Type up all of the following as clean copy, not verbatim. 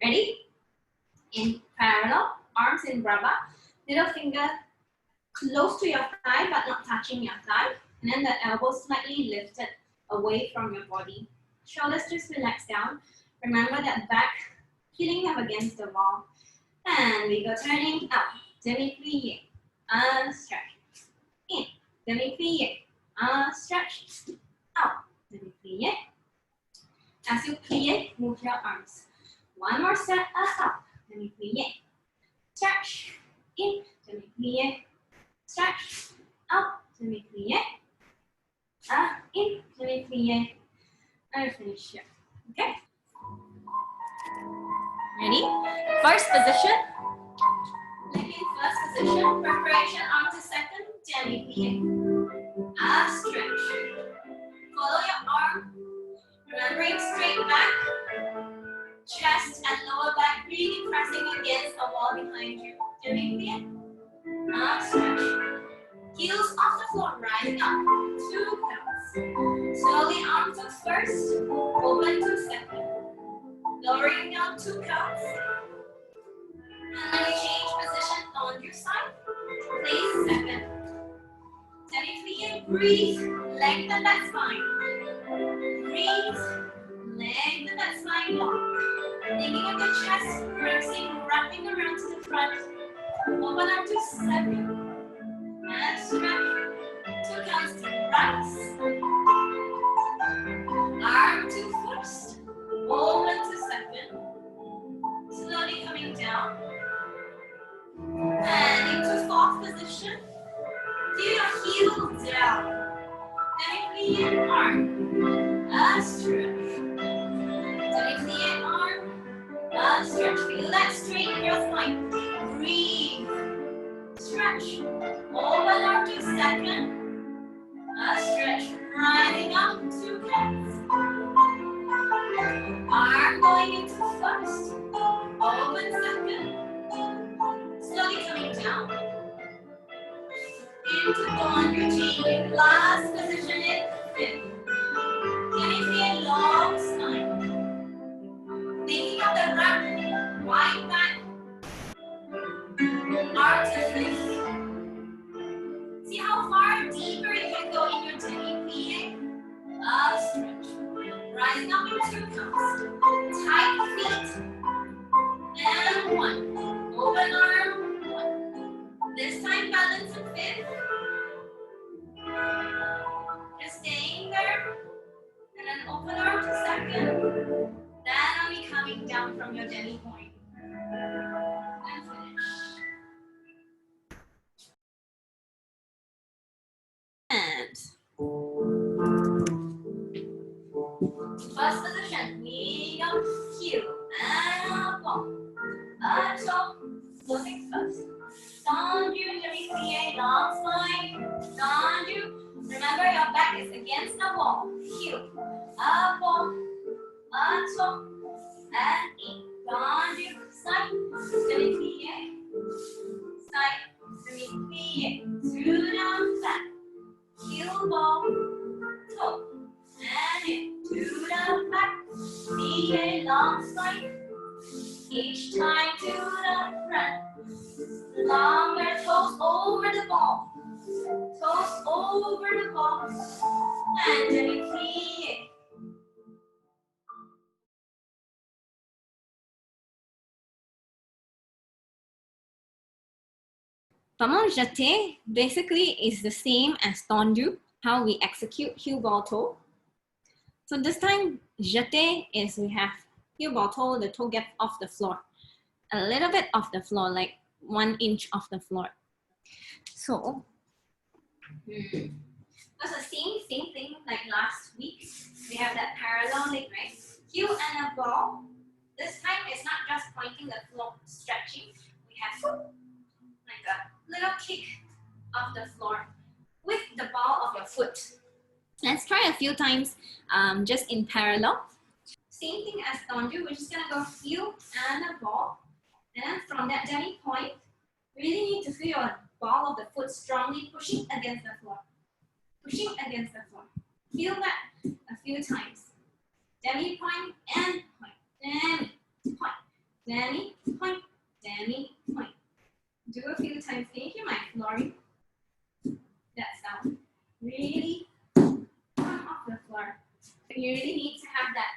Ready? In parallel, arms in rubber, little finger close to your thigh but not touching your thigh, and then the elbow slightly lifted away from your body. Shoulders just relax down. Remember that back hitting up against the wall. And we go turning out, demi-plie, stretch, in, demi-plie, stretch, out, demi-plie. As you plie, move your arms. One more set, up, demi-plie, stretch, in, demi-plie, stretch, out, demi-plie, in, demi-plie, and finish here. Okay? Ready? First position. Leg in first position. Preparation, arm to second, demi-plie. Stretch. Follow your arm. Remembering straight back. Chest and lower back really pressing against a wall behind you. Demi-plie. Stretch. Heels off the floor, rising up. 2 counts. Slowly arm to first, open to second. Lowering down 2 counts. And then we change position on your side. Place second. Demi-plie, breathe. Lengthen that spine. Breathe. Lengthen that spine long. Thinking of the chest, pressing, wrapping around to the front. Open up to second. And stretch. 2 counts to rise. Arm to first. Open to second. Slowly coming down. And into fourth position. Feel your heels down. Demi-plie arm. Stretch. Demi-plie arm. Stretch. Feel that straight in your spine. Breathe. Stretch. Open up to second. Stretch. Rising up 2 counts. Arm going into first. Open second. Slowly coming down. Into Tendu chain. Last position in fifth. Demi-plie long spine. Thinking of the wrap. Wide back. Arm to fifth. See how far deeper you can go in your demi-plie. Stretch. Rising up in 2 counts. Tight feet. And 1. Open arm. 1. This time balance in fifth. Just staying there. And then open arm to second. Then only coming down from your demi point. And finish. And first position, we go heel and ball. Top, closing first. Tendu, demi-plie, long spine. Tendu. Remember your back is against the wall. Heel, ball, top, and in. Tendu, side, demi-plie, side, demi-plie, 2 down, back. Heel, ball, top, and in. 2 down, back. Plie, long spine. Each time to the front. Longer toes over the ball. Toes over the ball. And demi-plie. Pamon Jete basically is the same as Tendu, how we execute heel ball toe. So this time, Jete is we have heel ball toe, the toe gap off the floor. A little bit off the floor, like 1 inch off the floor. So, that's the same thing like last week. We have that parallel leg, right? Heel and a ball. This time it's not just pointing the floor, stretching. We have like a little kick off the floor with the ball of your foot. Let's try a few times just in parallel. Same thing as Tendu, we're just gonna go heel and a ball. And then from that demi point, really need to feel your ball of the foot strongly pushing against the floor. Pushing against the floor. Feel that a few times. Demi point and point. Demi point. Danny, point, Danny, point. Do a few times. Can you hear my flooring? That sound. Really come off the floor. You really need to have that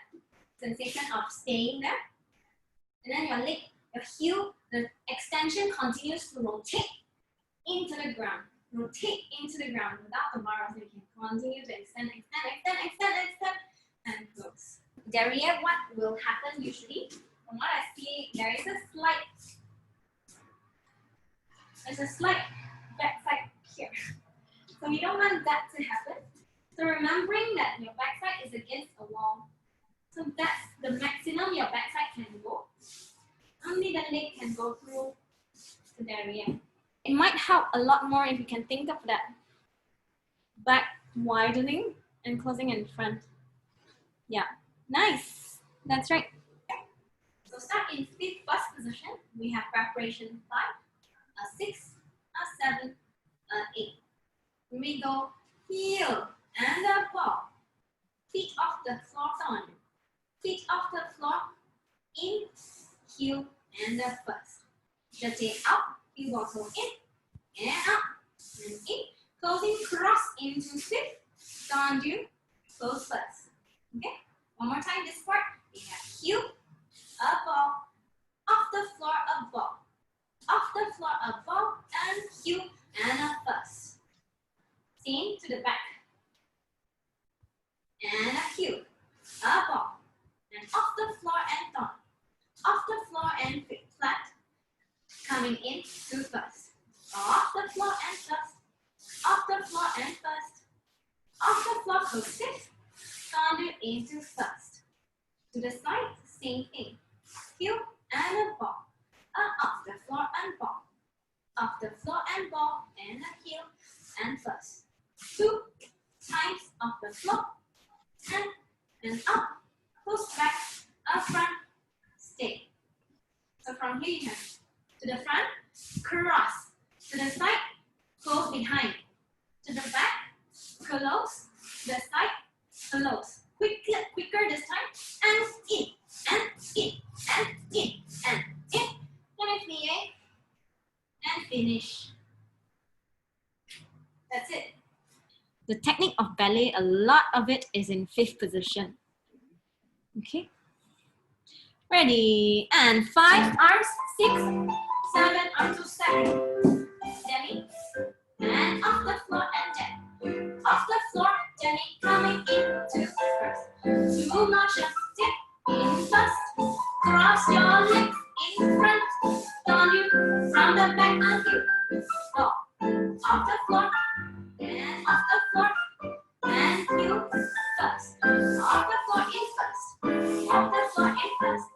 sensation of staying there. And then your leg, your heel, the extension continues to rotate into the ground. Rotate into the ground without the bar, so you can continue to extend, and close. Derriere, what will happen usually? From what I see, there's a slight backside here. So we don't want that to happen. So remembering that your backside is against a wall. So that's the maximum your backside can go. Only the leg can go through the derriere. It might help a lot more if you can think of that back widening and closing in front. Yeah, nice. That's right. So start in fifth first position. We have preparation 5, a 6, a 7, a 8. We go heel and the ball. Feet off the floor on. Feet off the floor. In, heel and the first. Jete out, heel bottle in and up and in. Closing cross into fifth. Tendu, close first. Okay, one more time this part. We have heel, a ball, off the floor, a ball, off the floor, a ball, and heel and a first. Same to the back. And a heel, a ball, and off the floor and down. Off the floor and flat. Coming in to first. Off the floor and first. Off the floor and first. Off the floor, close fifth. Tendu into first. To the side, same thing. Heel and a ball. Off the floor and ball. Off the floor and ball. And a heel and first. 2 times off the floor. And up. Close back. Up front. Stay. So from here you have to the front, cross. To the side, close behind. To the back, close. To the side, close. Quicker this time. And in, and in, and in, and in. Plie, and finish. That's it. The technique of ballet, a lot of it is in fifth position. Okay. Ready, and 5 arms, 6, 7, arms to second. Demi, and off the floor and down. Off the floor, Demi coming into first. 2 more shots, tip in first. Cross your legs in front. Tendu from the back and heel. Go off the floor and off the floor and heel first. Off the floor in first. Off the floor in first.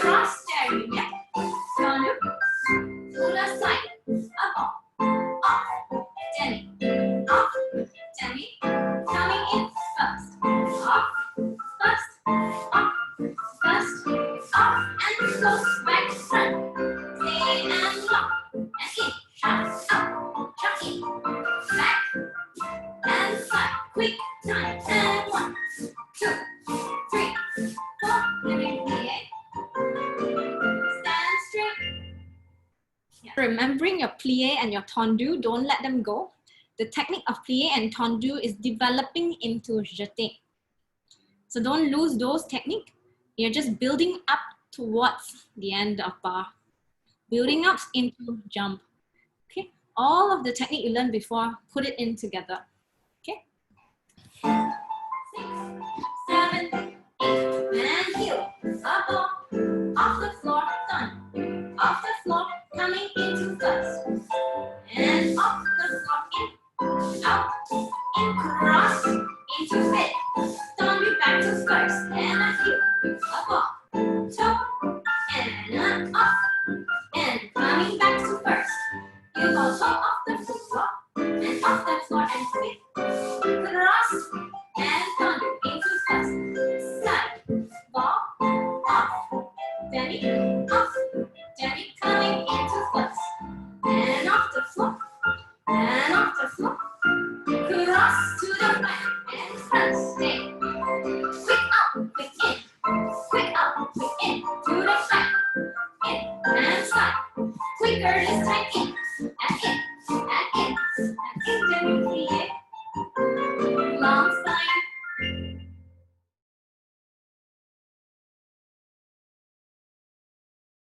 Cross derriere, Tendu, to the side, a ball, off, Demi, coming in first, off, first, off, first, off, and close back front, stay and lock, and in, shot, up, shot in, back, and side, quick time, and 1, 2, 3, 4, Plie. Stand straight. Yeah. Remembering your plie and your tendu, don't let them go. The technique of plie and tendu is developing into jete. So don't lose those techniques. You're just building up towards the end of bar. Building up into jump. Okay. All of the technique you learned before, put it in together. Okay. 6, 7, 8, and heel. Up, off the floor, done. Off the floor, coming into first. And off the floor, in, out, in, cross, into fifth. Tendu back to first. And